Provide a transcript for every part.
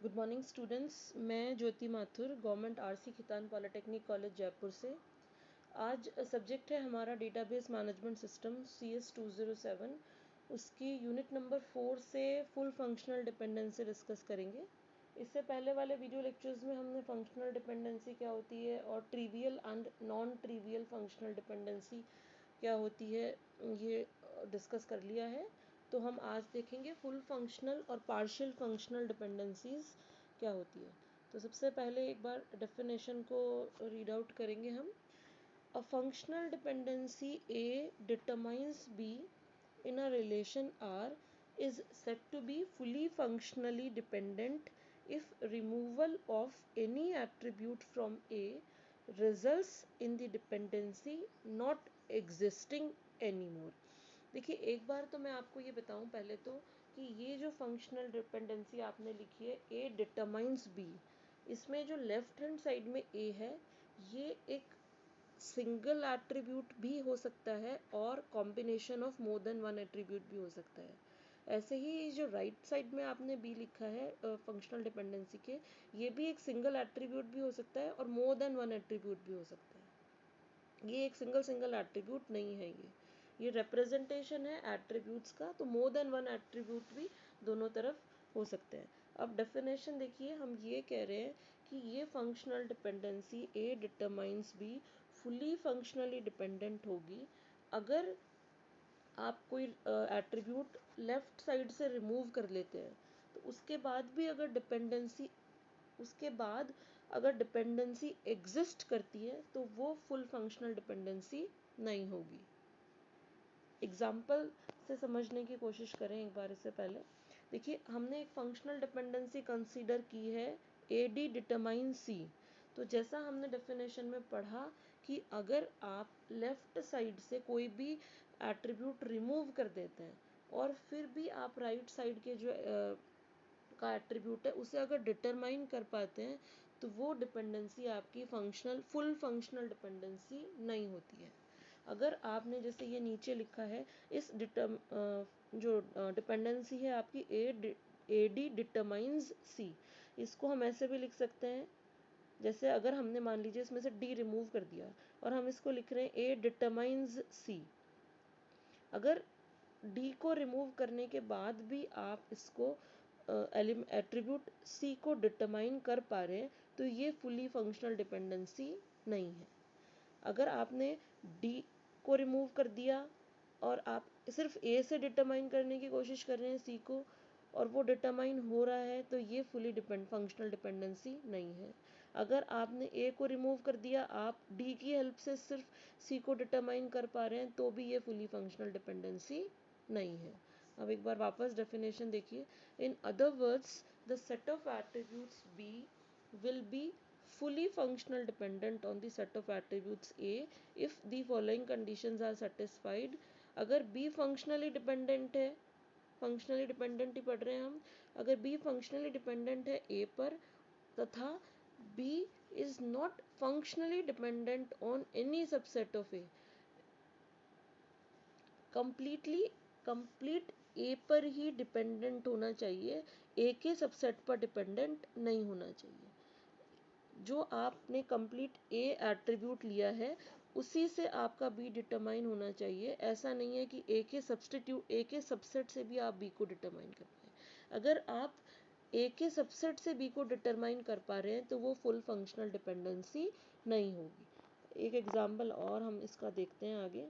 Good morning students. मैं Jyoti Mathur, government RC Khaitan polytechnic college Jaipur से। आज सब्जेक्ट है हमारा डेटाबेस मैनेजमेंट सिस्टम CS 207। उसकी यूनिट नंबर 4 से फुल फंक्शनल डिपेंडेंसी डिस्कस करेंगे। इससे पहले वाले वीडियो लेक्चर्स में हमने फंक्शनल डिपेंडेंसी क्या होती है और trivial and non trivial functional dependency क्या होती है ये डिस्कस कर लिया है। तो हम आज देखेंगे फुल फंक्शनल और पार्शियल फंक्शनल डिपेंडेंसीज क्या होती है। तो सबसे पहले एक बार डेफिनेशन को रीड आउट करेंगे हम। अ functional dependency A determines B in a relation R is said to be fully functionally dependent if removal of any attribute from A results in the dependency not existing anymore। देखिए, एक बार तो मैं आपको ये बताऊं पहले तो कि ये जो फंक्शनल डिपेंडेंसी आपने लिखी है A डिटरमाइंस B, इसमें जो लेफ्ट हैंड साइड में A है ये एक सिंगल एट्रीब्यूट भी हो सकता है और combination of more than one attribute भी हो सकता है। ऐसे ही जो राइट साइड में आपने B लिखा है फंक्शनल डिपेंडेंसी के, ये भी एक सिंगल एट्रीब्यूट भी हो सकता है और मोर देन वन एट्रीब्यूट भी हो सकता है। ये एक सिंगल एट्रीब्यूट नहीं है, ये रिप्रेजेंटेशन है एट्रीब्यूट्स का। तो मोर देन वन एट्रीब्यूट भी दोनों तरफ हो सकते हैं। अब डेफिनेशन देखिए, हम ये कह रहे हैं कि ये functional dependency A determines B fully functionally dependent होगी अगर आप कोई एट्रीब्यूट लेफ्ट साइड से रिमूव कर लेते हैं। तो उसके बाद भी अगर डिपेंडेंसी एग्जिस्ट करती है तो वो फुल फंक्शनल डिपेंडेंसी नहीं होगी। एग्जाम्पल से समझने की कोशिश करें एक बार। इससे पहले देखिए, हमने एक फंक्शनल डिपेंडेंसी कंसीडर की है AD डिटरमाइन C। तो जैसा हमने डेफिनेशन में पढ़ा कि अगर आप लेफ्ट साइड से कोई भी एट्रीब्यूट रिमूव कर देते हैं और फिर भी आप राइट साइड के जो का एट्रीब्यूट है उसे अगर डिटरमाइन कर पाते हैं तो वो डिपेंडेंसी आपकी फुल फंक्शनल डिपेंडेंसी नहीं होती है। अगर आपने जैसे ये नीचे लिखा है, इस जो डिपेंडेंसी है आपकी AD डिटरमाइंस C, इसको हम ऐसे भी लिख सकते हैं। जैसे अगर हमने मान लीजिए इसमें से D रिमूव कर दिया और हम इसको लिख रहे हैं A डिटरमाइंस C। अगर D को रिमूव करने के बाद भी आप इसको एट्रीब्यूट C को डिटरमाइन कर पा रहे हैं तो ये फुली फंक्शनल डिपेंडेंसी नहीं है। अगर आपने D को रिमूव कर दिया और आप सिर्फ A से डिटरमाइन करने की कोशिश कर रहे हैं C को और वो डिटरमाइन हो रहा है तो ये फुली फंक्शनल डिपेंडेंसी नहीं है। अगर आपने A को रिमूव कर दिया, आप D की हेल्प से सिर्फ C को डिटरमाइन कर पा रहे हैं तो भी ये फुली फंक्शनल डिपेंडेंसी नहीं है। अब एक बार वापस डेफिनेशन देखिए। इन other words, the set of attributes B will be fully functional dependent on the set of attributes A if the following conditions are satisfied। अगर B फंक्शनली डिपेंडेंट है, functionally dependent ही पढ़ रहे हैं हम, अगर B फंक्शनली डिपेंडेंट है A पर तथा B is not functionally dependent on any subset of A, complete A पर ही डिपेंडेंट होना चाहिए, A के सबसेट पर डिपेंडेंट नहीं होना चाहिए। जो आपने कंप्लीट A एट्रीब्यूट लिया है उसी से आपका B डिटरमाइन होना चाहिए। ऐसा नहीं है कि A के सबसेट से भी आप B को डिटरमाइन कर पाए। अगर आप A के सबसेट से B को डिटरमाइन कर पा रहे हैं तो वो फुल फंक्शनल डिपेंडेंसी नहीं होगी। एक एग्जाम्पल और हम इसका देखते हैं आगे।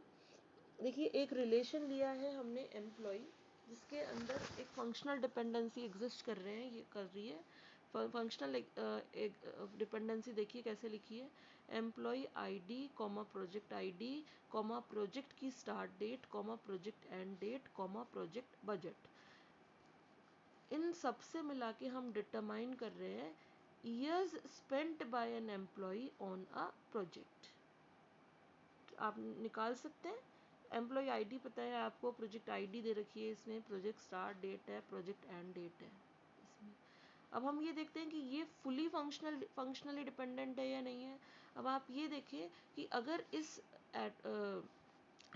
देखिए, एक रिलेशन लिया है हमने एम्प्लॉय, जिसके अंदर एक फंक्शनल डिपेंडेंसी एग्जिस्ट कर रही है। फंक्शनल एक डिपेंडेंसी देखिए कैसे लिखी है। Employee ID comma project ID comma project की start date comma project end date comma project budget. इन सब से मिला के हम डिटरमाइन कर रहे हैं years spent by an employee on a project. आप निकाल सकते हैं। एम्प्लॉय ID पता है आपको, प्रोजेक्ट ID दे रखी है, इसमें प्रोजेक्ट स्टार्ट डेट है, प्रोजेक्ट एंड डेट है इसमें। अब हम ये देखते हैं कि ये फुली फंक्शनली डिपेंडेंट है या नहीं है। अब आप ये देखिए कि अगर इस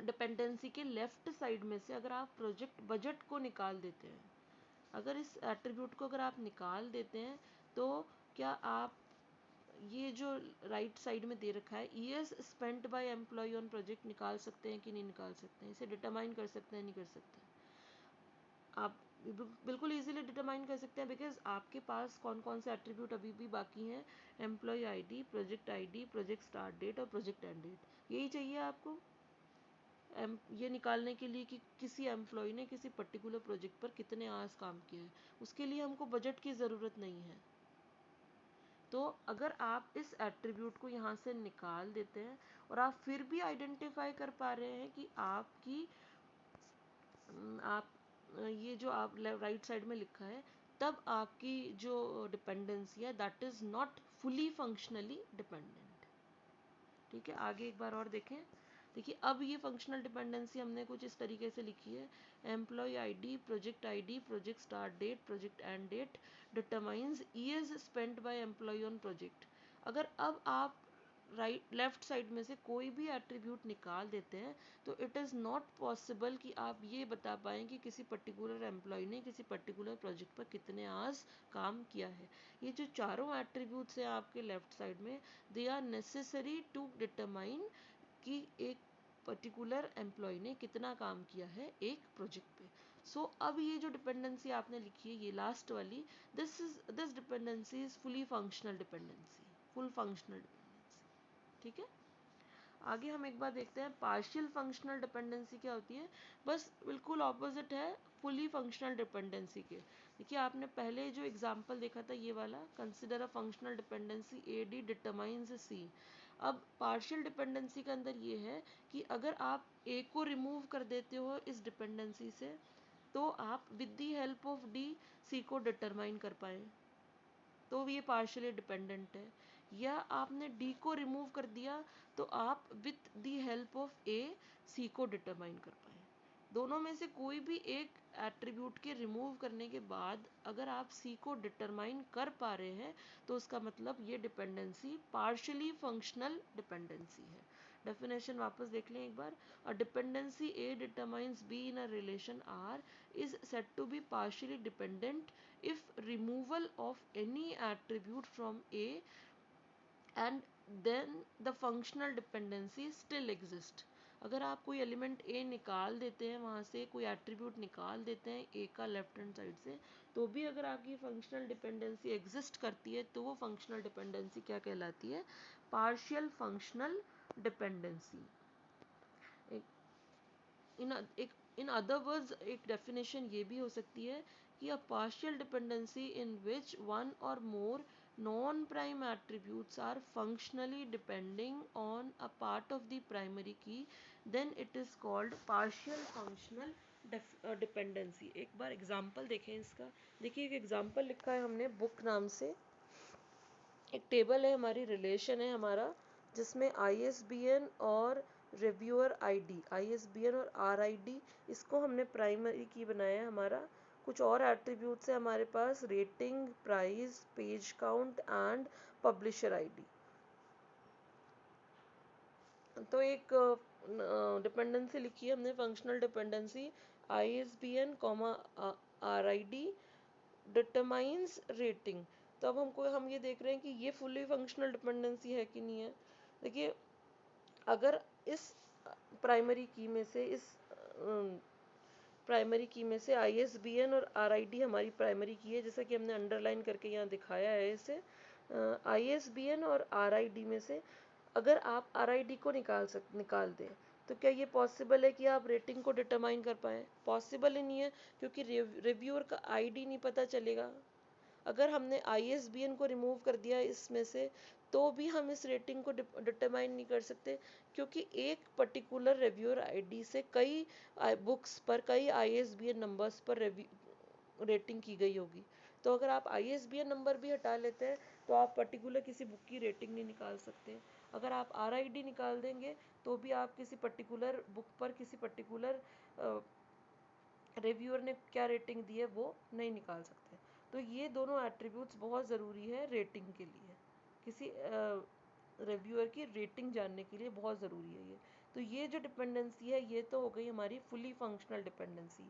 डिपेंडेंसी के लेफ्ट साइड में से अगर आप प्रोजेक्ट बजट को निकाल देते हैं अगर इस एट्रीब्यूट को अगर आप निकाल देते हैं तो क्या आप ये जो राइट साइड में दे रखा है years spent by employee on project निकाल सकते हैं कि नहीं निकाल सकते हैं? इसे डिटरमाइन कर सकते हैं नहीं कर सकते? आप बिल्कुल इजीली डिटरमाइन कर सकते हैं, बिकॉज आपके पास कौन कौन से एट्रीब्यूट अभी भी बाकी हैं? Employee ID, project start date और प्रोजेक्ट एंड डेट। यही चाहिए आपको ये निकालने के लिए कि किसी एम्प्लॉय ने किसी पर्टिकुलर प्रोजेक्ट पर कितने आवर्स काम किया है। उसके लिए हमको बजट की ज़रूरत नहीं है। तो अगर आप इस एट्रीब्यूट को यहाँ से निकाल देते हैं और आप फिर भी आइडेंटिफाई कर पा रहे हैं कि आपकी आप ये जो आप राइट साइड में लिखा है, तब आपकी जो डिपेंडेंसी है that is not fully functionally dependent. ठीक है, आगे एक बार और देखें। देखिए अब ये फंक्शनल डिपेंडेंसी हमने कुछ इस तरीके से लिखी है, employee ID, project start date, project end date determines years spent by employee on project. अगर अब आप लेफ्ट साइड में से कोई भी एट्रीब्यूट निकाल देते हैं तो इट इज़ नॉट पॉसिबल कि आप ये बता पाएँ कि किसी पर्टिकुलर एम्प्लॉय ने किसी पर्टिकुलर प्रोजेक्ट पर कितने आवर्स काम किया है। ये जो चारों एट्रीब्यूट्स हैं आपके लेफ्ट साइड में, they are necessary to determine कि एक पर्टिकुलर एम्प्लॉय ने कितना काम किया है एक प्रोजेक्ट पे। सो अब ये जो डिपेंडेंसी आपने लिखी है, ये लास्ट वाली, this dependency is fully functional dependency, full functional dependency. ठीक है, आगे हम एक बार देखते हैं पार्शियल फंक्शनल डिपेंडेंसी क्या होती है। बस बिल्कुल ऑपोजिट है फुली फंक्शनल डिपेंडेंसी के। देखिए आपने पहले जो एग्जांपल देखा था ये वाला, consider a functional dependency A D determines C. अब पार्शियल डिपेंडेंसी के अंदर ये है कि अगर आप ए को रिमूव कर देते हो इस डिपेंडेंसी से तो आप with the help of D C को डिटरमाइन कर पाए, तो ये पार्शियली डिपेंडेंट है। या आपने डी को रिमूव कर दिया तो आप विथ द हेल्प ऑफ ए सी को डिटरमाइन कर पाए। दोनों में से कोई भी एक एट्रीब्यूट के रिमूव करने के बाद अगर आप सी को डिटरमाइन कर पा रहे हैं तो उसका मतलब ये डिपेंडेंसी पार्शियली फंक्शनल डिपेंडेंसी है। डेफिनेशन वापस देख लें एक बार। A dependency A determines B in a relation R is said to be partially dependent if removal of any attribute from A and then the functional dependency still exists। अगर आप कोई element ए निकाल देते हैं, वहाँ से कोई एट्रीब्यूट निकाल देते हैं ए का लेफ्ट हैंड साइड से, तो भी अगर आपकी फंक्शनल डिपेंडेंसी एग्जिस्ट करती है तो वो फंक्शनल डिपेंडेंसी क्या कहलाती है? Partial functional dependency. In other words एक डेफिनेशन ये भी हो सकती है कि a partial dependency in which one or more non prime attributes are functionally depending on a part of the primary key, then it is called partial functional dependency. एक बार example देखें इसका। देखिए एक एग्जांपल लिखा है हमने बुक नाम से। एक टेबल है हमारी, रिलेशन है हमारा, जिसमें ISBN और रिव्यूअर आईडी, ISBN और RID, इसको हमने प्राइमरी की बनाया है हमारा। कुछ और एट्रीब्यूट्स है हमारे पास, rating, price, page count and publisher ID. तो एक डिपेंडेंसी लिखी है हमने, functional dependency ISBN, RID determines rating. तो अब हम ये देख रहे हैं कि ये फुली फंक्शनल डिपेंडेंसी है कि नहीं है। देखिए अगर इस प्राइमरी की में से ISBN और RID हमारी प्राइमरी की है, जैसा कि हमने अंडरलाइन करके यहाँ दिखाया है इसे। ISBN और RID में से अगर आप RID को निकाल दें तो क्या ये पॉसिबल है कि आप रेटिंग को डिटरमाइन कर पाएँ? पॉसिबल ही नहीं है, क्योंकि रिव्यूअर का आईडी नहीं पता चलेगा। अगर हमने ISBN को रिमूव कर दिया इसमें से तो भी हम इस रेटिंग को डिटरमाइन नहीं कर सकते, क्योंकि एक पर्टिकुलर रिव्यूअर आईडी से कई बुक्स पर कई ISBN नंबर्स पर रेटिंग की गई होगी। तो अगर आप ISBN नंबर भी हटा लेते हैं तो आप पर्टिकुलर किसी बुक की रेटिंग नहीं निकाल सकते। अगर आप RID निकाल देंगे तो भी आप किसी पर्टिकुलर बुक पर किसी पर्टिकुलर रिव्यूअर ने क्या रेटिंग दी है वो नहीं निकाल सकते। तो ये दोनों एट्रीब्यूट्स बहुत ज़रूरी है रेटिंग के लिए, किसी रिव्यूअर की रेटिंग जानने के लिए बहुत ज़रूरी है ये। तो ये जो डिपेंडेंसी है ये तो हो गई हमारी फुली फंक्शनल डिपेंडेंसी।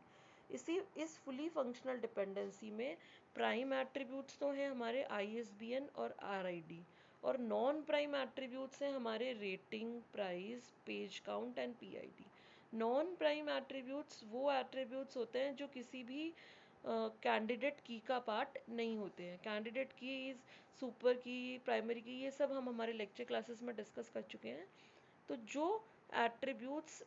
इस फुली फंक्शनल डिपेंडेंसी में प्राइम एट्रीब्यूट्स तो हैं हमारे ISBN और RID, और नॉन प्राइम एट्रीब्यूट्स हैं हमारे rating, price, page count and PID। Non prime attributes वो एट्रीब्यूट्स होते हैं जो किसी भी कैंडिडेट की का पार्ट नहीं होते हैं। कैंडिडेट की, सुपर की, प्राइमरी की, ये सब हम हमारे लेक्चर क्लासेस में डिस्कस कर चुके हैं। तो जो एट्रीब्यूट्स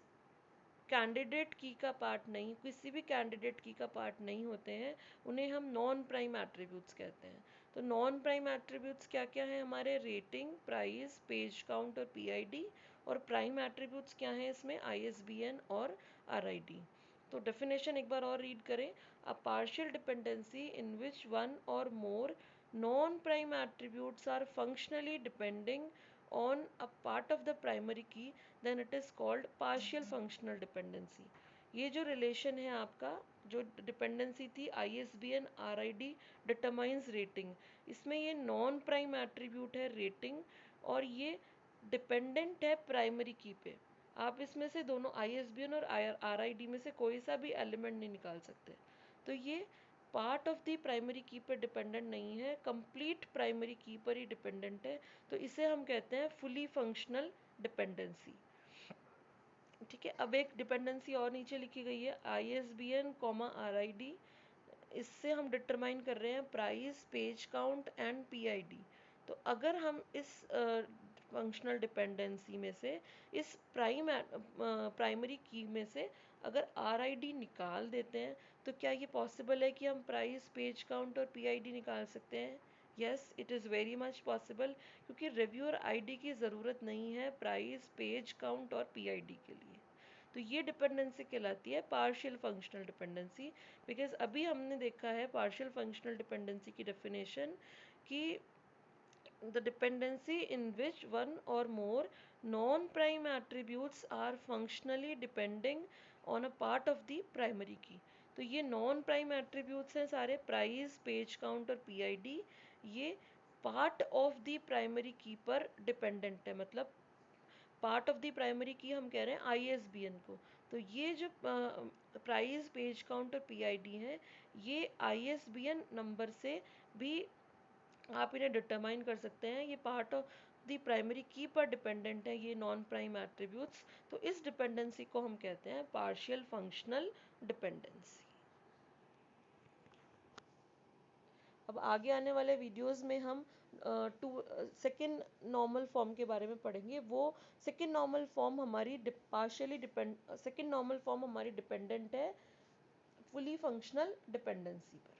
कैंडिडेट की का पार्ट नहीं, किसी भी कैंडिडेट की का पार्ट नहीं होते हैं, उन्हें हम नॉन प्राइम एट्रीब्यूट्स कहते हैं। तो नॉन प्राइम एट्रीब्यूट्स क्या क्या है हमारे? रेटिंग, प्राइस, पेज काउंट और PID। और प्राइम एट्रीब्यूट्स क्या हैं इसमें? ISBN और RID। तो डेफिनेशन एक बार और रीड करें। A partial dependency in which one or more non prime attributes are functionally depending on a part of the primary key, then it is called partial functional dependency। ये जो relation है आपका, जो dependency थी ISBN RID determines rating, इसमें ये non prime attribute है rating, और ये डिपेंडेंट है प्राइमरी की पे। आप इसमें से दोनों ISBN और RID में से कोई सा भी एलिमेंट नहीं निकाल सकते। तो ये पार्ट ऑफ द प्राइमरी की पर डिपेंडेंट नहीं है, कंप्लीट प्राइमरी की पर ही डिपेंडेंट है। तो इसे हम कहते हैं फुली फंक्शनल डिपेंडेंसी। ठीक है, अब एक डिपेंडेंसी और नीचे लिखी गई है ISBN, RID। इससे हम डिटरमाइन कर रहे हैं price, page count and PID। तो अगर हम इस फंक्शनल डिपेंडेंसी में से, इस प्राइमरी की में से अगर RID निकाल देते हैं, तो क्या ये पॉसिबल है कि हम प्राइस, पेज काउंट और PID निकाल सकते हैं? Yes, it is very much possible, क्योंकि रिव्यूअर ID की ज़रूरत नहीं है प्राइस, पेज काउंट और PID के लिए। तो ये डिपेंडेंसी कहलाती है पार्शियल फंक्शनल डिपेंडेंसी। बिकॉज अभी हमने देखा है पार्शियल फंक्शनल डिपेंडेंसी की डेफिनेशन कि the dependency in which one or more non-prime attributes are functionally depending on a part of the primary key। तो ये नॉन प्राइम एट्रीब्यूट्स हैं सारे, प्राइस, पेज काउंट और PID, ये पार्ट ऑफ द प्राइमरी की पर dependent है। मतलब पार्ट ऑफ द प्राइमरी की हम कह रहे हैं ISBN को। तो ये जो प्राइस, पेज काउंट और PID हैं, ये ISBN नंबर से भी आप इन्हें डिटरमाइन कर सकते हैं। ये पार्ट ऑफ द प्राइमरी की पर डिपेंडेंट है, ये नॉन प्राइम एट्रीब्यूट्स। तो इस डिपेंडेंसी को हम कहते हैं पार्शियल फंक्शनल डिपेंडेंसी। अब आगे आने वाले वीडियोस में हम सेकेंड नॉर्मल फॉर्म के बारे में पढ़ेंगे। वो सेकेंड नॉर्मल फॉर्म हमारी सेकेंड नॉर्मल फॉर्म हमारी डिपेंडेंट है फुली फंक्शनल डिपेंडेंसी पर।